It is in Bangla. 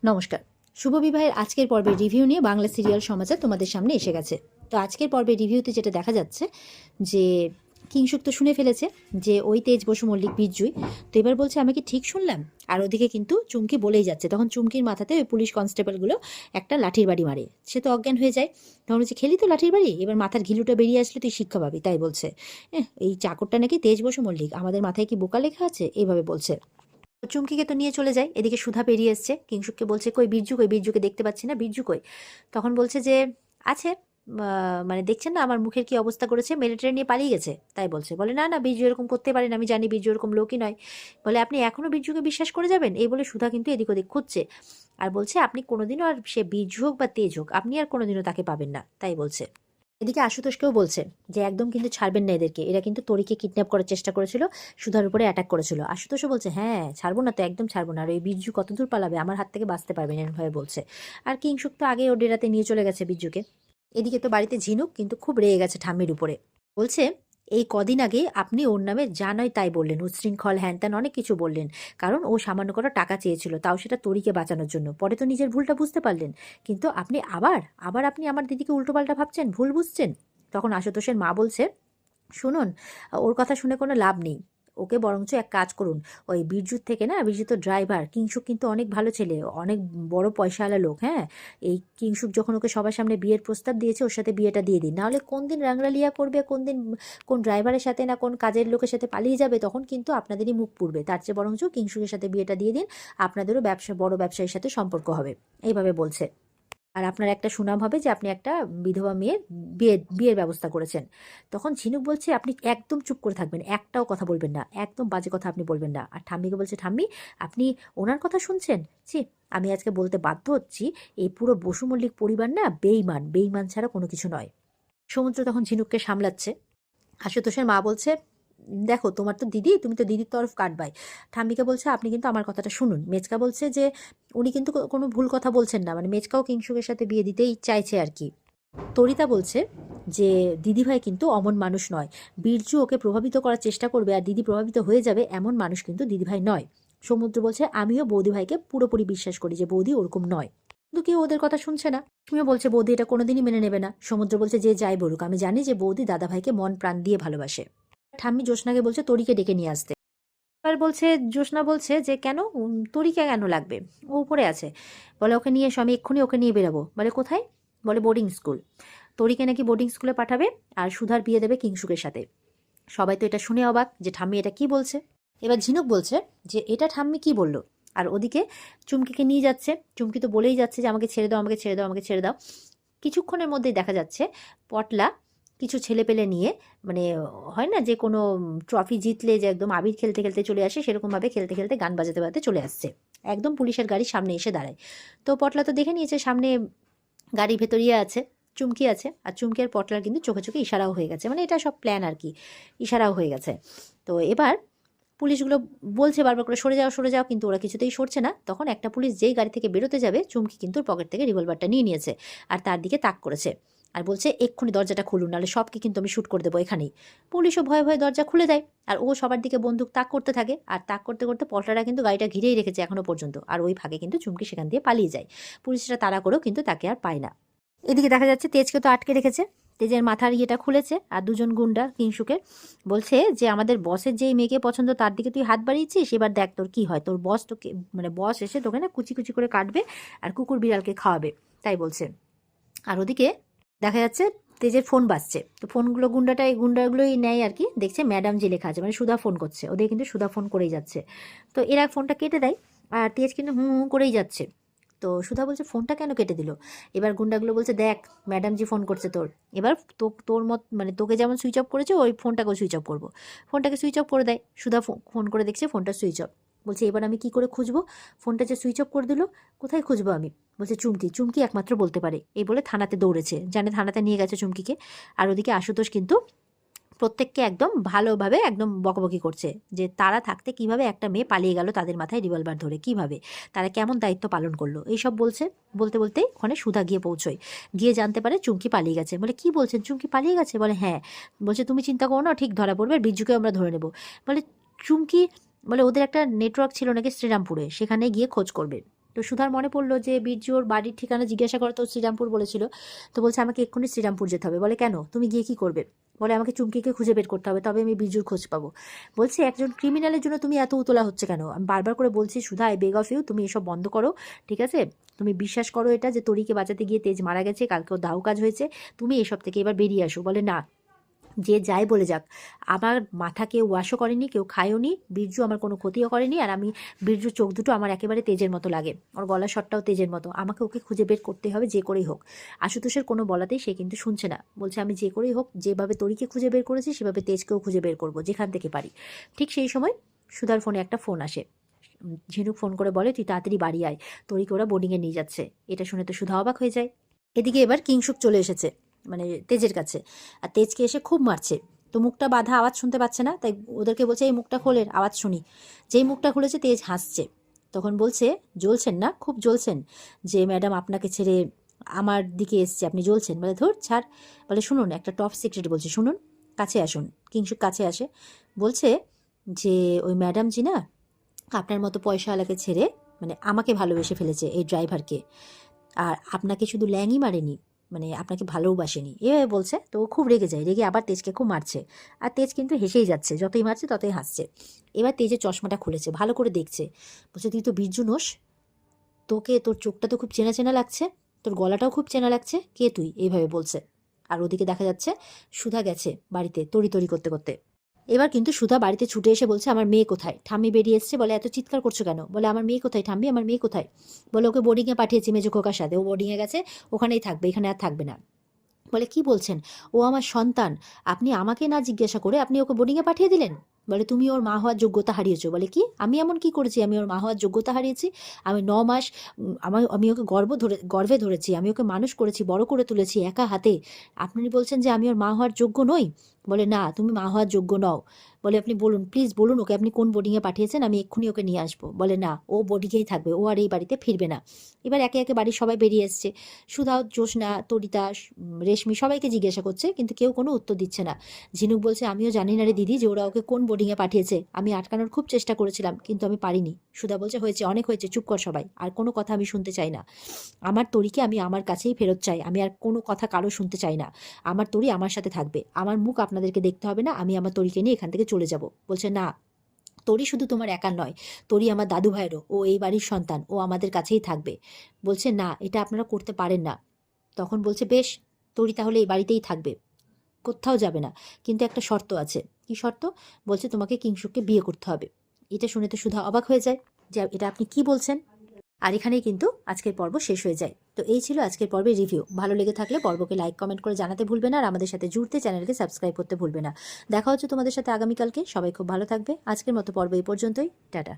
নমস্কার। শুভ বিবাহের আজকের পর্বের রিভিউ নিয়ে বাংলা সিরিয়াল সমাচার তোমাদের সামনে এসে গেছে। তো আজকের পর্বের রিভিউতে যেটা দেখা যাচ্ছে যে কিংশুক তো শুনে ফেলেছে যে ওই তেজ বসু মল্লিক বীরজুই। তো এবার বলছে আমি কি ঠিক শুনলাম? আর ওদিকে কিন্তু চুমকি বলেই যাচ্ছে। তখন চুমকির মাথাতে ওই পুলিশ কনস্টেবলগুলো একটা লাঠির বাড়ি মারে। সে তো অজ্ঞান হয়ে যায়। তখন বলছে খেলি তো লাঠির বাড়ি, এবার মাথার ঘিলুটা বেরিয়ে আসলে তুই শিক্ষা পাবি। তাই বলছে এই চাকরটা নাকি তেজ বসু মল্লিক, আমাদের মাথায় কি বোকা লেখা আছে, এইভাবে বলছে। চুমকিকে তো নিয়ে চলে যায়। এদিকে সুধা পেরিয়ে এসছে, কিংশুককে বলছে কই বীরজু, কই বীরজুকে দেখতে পাচ্ছি না, বীরজু কই? তখন বলছে যে আছে, মানে দেখছেন না আমার মুখের কি অবস্থা করেছে, মিলিটারি নিয়ে পালিয়ে গেছে। তাই বলছে, বলে না না বীরজু এরকম করতে পারেন, আমি জানি বীরজু এরকম লোকই নয়। বলে আপনি এখনো বীরজুকে বিশ্বাস করে যাবেন? এই বলে সুধা কিন্তু এদিক ওদিক খুঁজছে আর বলছে আপনি কোনোদিনও আর, সে বীরজু হোক বা তেজ হোক, আপনি আর কোনোদিনও তাকে পাবেন না। তাই বলছে। এদিকে আশুতোষকেও বলছে যে একদম কিন্তু ছাড়বেন না এদেরকে, এরা কিন্তু তরিকে কিডন্যাপ করার চেষ্টা করেছিল, সুধার উপরে অ্যাটাক করেছিল। আশুতোষও বলছে হ্যাঁ ছাড়বো না তো, একদম ছাড়বো না, আর ওই বীরজু কতদূর পালাবে, আমার হাত থেকে বাঁচতে পারবেন এরভাবে বলছে। আর কিংশুক তো আগে ও ডেরাতে নিয়ে চলে গেছে বীরজুকে। এদিকে তো বাড়িতে ঝিনুক কিন্তু খুব রেগে গেছে ঠাম্মির উপরে। বলছে এই কদিন আগে আপনি ওর নামে যা নয় তাই বললেন, উচ্ছৃঙ্খল হ্যান ত্যান অনেক কিছু বললেন, কারণ ও সামান্য করে টাকা চেয়েছিল, তাও সেটা তরিকে বাঁচানোর জন্য। পরে তো নিজের ভুলটা বুঝতে পারলেন, কিন্তু আপনি আবার আবার আপনি আমার দিদিকে উল্টোপাল্টা ভাবছেন, ভুল বুঝছেন। তখন আশুতোষের মা বলছে শুনুন, ওর কথা শুনে কোনো লাভ নেই, ওকে বরঞ্চ এক কাজ করুন, ওই বীরজুর থেকে না, বীরজু তো ড্রাইভার, কিংশুক কিন্তু অনেক ভালো ছেলে, অনেক বড় পয়সাওয়ালা লোক। হ্যাঁ, এই কিংশুক যখন ওকে সবার সামনে বিয়ের প্রস্তাব দিয়েছে, ওর সাথে বিয়েটা দিয়ে দিন, নাহলে কোন দিন রাংরালিয়া করবে, কোন দিন কোন ড্রাইভারের সাথে না কোন কাজের লোকের সাথে পালিয়ে যাবে, তখন কিন্তু আপনাদেরই মুখ পুড়বে। তার চেয়ে বরঞ্চ কিংশুকের সাথে বিয়েটা দিয়ে দিন, আপনাদেরও বড় ব্যবসায়ীর সাথে সম্পর্ক হবে, এইভাবে বলছে। আর আপনার একটা সুনাম হবে যে আপনি একটা বিধবা মেয়ের বিয়ের ব্যবস্থা করেছেন। তখন ঝিনুক বলছে আপনি একদম চুপ করে থাকবেন, একটাও কথা বলবেন না, একদম বাজে কথা আপনি বলবেন না। আর ঠাম্মিকে বলছে ঠাম্মি আপনি ওনার কথা শুনছেন? ছি, আমি আজকে বলতে বাধ্য হচ্ছি, এই পুরো বসু মল্লিক পরিবার না বেইমান, বেইমান ছাড়া কোনো কিছু নয়। সমুদ্র তখন ঝিনুককে সামলাচ্ছে। আশুতোষের মা বলছে দেখো তোমার তো দিদি, তুমি তো দিদির তরফ কাটবাই। ঠাম্মিকা বলছে আপনি কিন্তু আমার কথাটা শুনুন। মেচকা বলছে যে উনি কিন্তু কোনো ভুল কথা বলছেন না, মানে মেচকাও কিংশুকের সাথে বিয়ে দিতেই চাইছে আর কি। তরিতা বলছে যে দিদিভাই কিন্তু অমন মানুষ নয়, বীরজু ওকে প্রভাবিত করার চেষ্টা করবে আর দিদি প্রভাবিত হয়ে যাবে, এমন মানুষ কিন্তু দিদিভাই নয়। সমুদ্র বলছে আমিও বৌদিভাইকে পুরোপুরি বিশ্বাস করি যে বৌদি ওরকম নয়, কিন্তু কেউ ওদের কথা শুনছে না। তুমিও বলছে বৌদি এটা কোনোদিনই মেনে নেবে না। সমুদ্র বলছে যে যাই বলুক, আমি জানি যে বৌদি দাদাভাইকে মন প্রাণ দিয়ে ভালোবাসে। ঠাম্মি জ্যোৎস্নাকে বলছে তরিকে ডেকে নিয়ে আসতে। এবার বলছে জ্যোৎস্না বলছে যে কেন, তরিকা কেন লাগবে, ও উপরে আছে। বলে ওকে নিয়ে এসো, আমি এক্ষুনি ওকে নিয়ে বেরাবো। বলে কোথায়? বলে বোর্ডিং স্কুল। তরিকে নাকি বোর্ডিং স্কুলে পাঠাবে আর সুধার বিয়ে দেবে কিংশুকের সাথে। সবাই তো এটা শুনে অবাক যে ঠাম্মি এটা কি বলছে। এবার ঝিনুক বলছে যে এটা ঠাম্মি কি বললো। আর ওদিকে চুমকিকে নিয়ে যাচ্ছে, চুমকি তো বলেই যাচ্ছে যে আমাকে ছেড়ে দাও, আমাকে ছেড়ে দাও, আমাকে ছেড়ে দাও। কিছুক্ষণের মধ্যেই দেখা যাচ্ছে পটলা কিছু ছেলেপেলে নিয়ে, মানে হয় না যে কোনো ট্রফি জিতলে যে একদম আবির খেলতে খেলতে চলে আসে, সেরকমভাবে খেলতে খেলতে গান বাজাতে বাজাতে চলে আসছে, একদম পুলিশের গাড়ির সামনে এসে দাঁড়ায়। তো পটলা তো দেখে নিয়েছে সামনে গাড়ির ভেতরিয়ে আছে চুমকি আছে, আর চুমকি আর পটলার কিন্তু চোখে চোখে ইশারাও হয়ে গেছে, মানে এটা সব প্ল্যান আর কি, ইশারাও হয়ে গেছে। তো এবার পুলিশগুলো বলছে বারবার করে সরে যাও সরে যাও, কিন্তু ওরা কিছুতেই সরছে না। তখন একটা পুলিশ যেই গাড়ি থেকে বেরোতে যাবে, চুমকি কিন্তু পকেট থেকে রিভলভারটা নিয়ে নিয়েছে আর তার দিকে তাক করেছে আর বলছে এক্ষুনি দরজাটা খুলুন, নাহলে সবকে কিন্তু আমি শ্যুট করে দেবো এখানেই। পুলিশও ভয়ে ভয়ে দরজা খুলে দেয় আর ও সবার দিকে বন্দুক তাক করতে থাকে, আর তাক করতে করতে পটলারা কিন্তু গাড়িটা ঘিরেই রেখেছে এখনো পর্যন্ত, আর ওই ফাঁকে কিন্তু চুমকি সেখান দিয়ে পালিয়ে যায়। পুলিশরা তাড়া করেও কিন্তু তাকে আর পায় না। এদিকে দেখা যাচ্ছে তেজকে তো আটকে রেখেছে, তেজের মাথার ইয়েটা খুলেছে আর দুজন গুন্ডা কিংশুকের বলছে যে আমাদের বসের যেই মেয়েকে পছন্দ তার দিকে তুই হাত বাড়িয়েছিস, এবার দেখ তোর কি হয়, তোর বস তোকে, মানে বস এসে তোকে না কুচি কুচি করে কাটবে আর কুকুর বিড়ালকে খাওয়াবে, তাই বলছে। আর ওদিকে দেখা যাচ্ছে তেজের ফোন বাজছে, তো ফোনগুলো এই গুন্ডাগুলোই নেয় আর কি, দেখছে ম্যাডাম জি লেখা আছে, মানে সুধা ফোন করছে, ওদের কিন্তু সুধা ফোন করেই যাচ্ছে। তো এরা ফোনটা কেটে দেয় আর তেজ কিন্তু হুঁ হুঁ করেই যাচ্ছে। তো সুধা বলছে ফোনটা কেন কেটে দিল? এবার গুন্ডাগুলো বলছে দেখ ম্যাডাম জি ফোন করছে তোর, এবার তোর মত মানে তোকে যেমন সুইচ অফ করেছে ওই ফোনটাকেও সুইচ অফ করবো। ফোনটাকে সুইচ অফ করে দেয়, সুধা ফোন করে দেখছে ফোনটা সুইচ অফ। বলছে এবার আমি কি করে খুঁজবো, ফোনটা যে সুইচ অফ করে দিল, কোথায় খুঁজবো আমি? বলছে চুমকি, চুমকি একমাত্র বলতে পারে, এই বলে থানাতে দৌড়েছে, জানে থানাতে নিয়ে গেছে চুমকিকে। আর ওদিকে আশুতোষ কিন্তু প্রত্যেককে একদম ভালোভাবে একদম বকবকি করছে যে তারা থাকতে কিভাবে একটা মেয়ে পালিয়ে গেল তাদের মাথায় রিভলভার ধরে, কিভাবে তারা কেমন দায়িত্ব পালন করলো, এইসব বলছে। বলতে বলতে ওখানে সুধা গিয়ে পৌঁছয়, গিয়ে জানতে পারে চুমকি পালিয়ে গেছে। বলে কি বলছেন, চুমকি পালিয়ে গেছে? বলে হ্যাঁ। বলছে তুমি চিন্তা করো না, ঠিক ধরা পড়বে, আর বিজ্জুকেও আমরা ধরে নেব। বলে চুমকি, বলে ওদের একটা নেটওয়ার্ক ছিল নাকি শ্রীরামপুরে, সেখানে গিয়ে খোঁজ করবে। তো সুধার মনে পড়লো যে বীর্যুর বাড়ির ঠিকানা জিজ্ঞাসা করো, তো শ্রীরামপুর বলেছিল। তো বলছে আমাকে এক্ষুনি শ্রীরামপুর যেতে হবে। বলে কেন, তুমি গিয়ে কি করবে? বলে আমাকে চুমকিকে খুঁজে বের করতে হবে, তবে আমি বীর্যুর খোঁজ পাবো। বলছে একজন ক্রিমিনালের জন্য তুমি এত উতলা হচ্ছে কেন? আমি বারবার করে বলছি সুধা, আই বেগ অফ ইউ, তুমি এসব বন্ধ করো, ঠিক আছে? তুমি বিশ্বাস করো এটা, যে তরিকে বাঁচাতে গিয়ে তেজ মারা গেছে, কালকে ওর দাউ কাজ হয়েছে, তুমি এসব থেকে এবার বেরিয়ে আসো। বলে না, যে যাই বলে যাক, আমার মাথা কেউ ওয়াশও করেনি, কেউ খায়ওনি, বীর্যু আমার কোনো ক্ষতিও করেনি, আর আমি বীর্যুর চোখ দুটো আমার একেবারে তেজের মতো লাগে, ওর গলা শটটাও তেজের মতো, আমাকে ওকে খুঁজে বের করতে হবে যে করেই হোক। আশুতোষের কোনো বলাতেই সে কিন্তু শুনছে না, বলছে আমি যে করেই হোক, যেভাবে তরিকে খুঁজে বের করেছি সেভাবে তেজকেও খুঁজে বের করবো যেখান থেকে পারি। ঠিক সেই সময় সুধার ফোনে একটা ফোন আসে। ঝিনুক ফোন করে বলে তুই তাড়াতাড়ি বাড়ি আয়, তরিকে ওরা বোর্ডিংয়ে নিয়ে যাচ্ছে। এটা শুনে তো সুধা অবাক হয়ে যায়। এদিকে এবার কিংসুক চলে এসেছে মানে তেজের কাছে, আর তেজকে এসে খুব মারছে। তো মুখটা বাঁধা, আওয়াজ শুনতে পাচ্ছে না, তাই ওদেরকে বলছে এই মুখটা খোলের, আওয়াজ শুনি। যেই মুখটা খুলেছে তেজ হাসছে। তখন বলছে জ্বলছেন না, খুব জ্বলছেন, যে ম্যাডাম আপনাকে ছেড়ে আমার দিকে এসছে, আপনি জ্বলছেন। বলে ধর ছাড়। বলে শুনুন, একটা টপ সিক্রেট বলছি, শুনুন, কাছে আসুন। কিংসুক কাছে আসে, বলছে যে ওই ম্যাডাম জি না আপনার মতো পয়সাওয়ালাকে ছেড়ে মানে আমাকে ভালোবেসে ফেলেছে, এই ড্রাইভারকে, আর আপনাকে শুধু ল্যাংই মারেনি, মানে আপনাকে ভালোবাসেনি, এভাবে বলছে। তো ও খুব রেগে যায়, রেগে আবার তেজকে খুব মারছে। আর তেজ কিন্তু হেসেই যাচ্ছে, যতই মারছে ততই হাসছে। এবার তেজের চশমাটা খুলেছে, ভালো করে দেখছে, বলছে তুই তো বীর্যু নোস, তোকে, তোর চোখটা তো খুব চেনা চেনা লাগছে, তোর গলাটাও খুব চেনা লাগছে, কে তুই? এইভাবে বলছে। আর ওদিকে দেখা যাচ্ছে সুধা গেছে বাড়িতে তড়ি তড়ি করতে করতে। এবার কিন্তু সুধা বাড়িতে ছুটে এসে বলছে আমার মেয়ে কোথায়? ঠাম্মি বেরিয়ে এসছে, বলে এত চিৎকার করছো কেন? বলে আমার মেয়ে কোথায় ঠাম্মি, আমার মেয়ে কোথায়? বলে ওকে বোর্ডিংয়ে পাঠিয়েছি মেজো খোকার সাথে, ও বোর্ডিংয়ে গেছে, ওখানেই থাকবে, এখানে আর থাকবে না। বলে কি বলছেন, ও আমার সন্তান, আপনি আমাকে না জিজ্ঞাসা করে আপনি ওকে বোর্ডিংয়ে পাঠিয়ে দিলেন? বলে তুমি ওর মা হওয়ার যোগ্যতা হারিয়েছো। বলে কি, আমি এমন কি করেছি আমি ওর মা হওয়ার যোগ্যতা হারিয়েছি? আমি 9 মাস আমি ওকে গর্ভে ধরেছি, আমি ওকে মানুষ করেছি, বড় করে তুলেছি একা হাতে। আপনি বলছেন যে আমি ওর মা হওয়ার যোগ্য নই? বলে না, তুমি মা হওয়ার যোগ্য নও। বলে আপনি বলুন, প্লিজ বলুন ওকে আপনি কোন বোর্ডিংয়ে পাঠিয়েছেন, আমি এক্ষুনি ওকে নিয়ে আসবো। বলে না, ও বোর্ডিংয়েই থাকবে, ও আর এই বাড়িতে ফিরবে না। এবার একে একে বাড়ির সবাই বেরিয়ে এসছে। সুধাও, জ্যোৎস্না, তরিতা, রেশমি সবাইকে জিজ্ঞাসা করছে, কিন্তু কেউ কোনো উত্তর দিচ্ছে না। ঝিনুক বলছে আমিও জানি না রে দিদি, যে ওরা ওকে কোন বোর্ডিংয়ে পাঠিয়েছে, আমি আটকানোর খুব চেষ্টা করেছিলাম কিন্তু আমি পারিনি। সুধা বলছে হয়েছে, অনেক হয়েছে, চুপ কর সবাই, আর কোনো কথা আমি শুনতে চাই না। আমার তরিকে আমি আমার কাছেই ফেরত চাই, আমি আর কোনো কথা কারো শুনতে চাই না। আমার তরি আমার সাথে থাকবে, আমার মুখ আপনাদেরকে দেখতে হবে না, আমি আমার তরিকে নিয়ে এখান থেকে চলে যাব। বলছে না, তরি শুধু তোমার একার নয়, তরি আমার দাদু ভাইয়েরও, ও এই বাড়ির সন্তান, ও আমাদের কাছেই থাকবে। বলছে না, এটা আপনারা করতে পারেন না। তখন বলছে বেশ, তরি তাহলে এই বাড়িতেই থাকবে, কোথাও যাবে না, কিন্তু একটা শর্ত আছে। কি শর্ত? বলছে তোমাকে কিংশুককে বিয়ে করতে হবে। এটা শুনে তো সুধা অবাক হয়ে যায়, যে এটা আপনি কি বলছেন? আর এখানেই কিন্তু আজকের পর্ব শেষ হয়ে যায়। তো এই ছিল আজকের পর্বের রিভিউ। ভালো লেগে থাকলে পর্বকে লাইক কমেন্ট করে জানাতে ভুলবে না, আর আমাদের সাথে জুড়তে চ্যানেলকে সাবস্ক্রাইব করতে ভুলবে না। দেখা হচ্ছে তোমাদের সাথে আগামীকালকে। সবাই খুব ভালো থাকবে। আজকের মতো পর্ব এই পর্যন্তই। টাটা।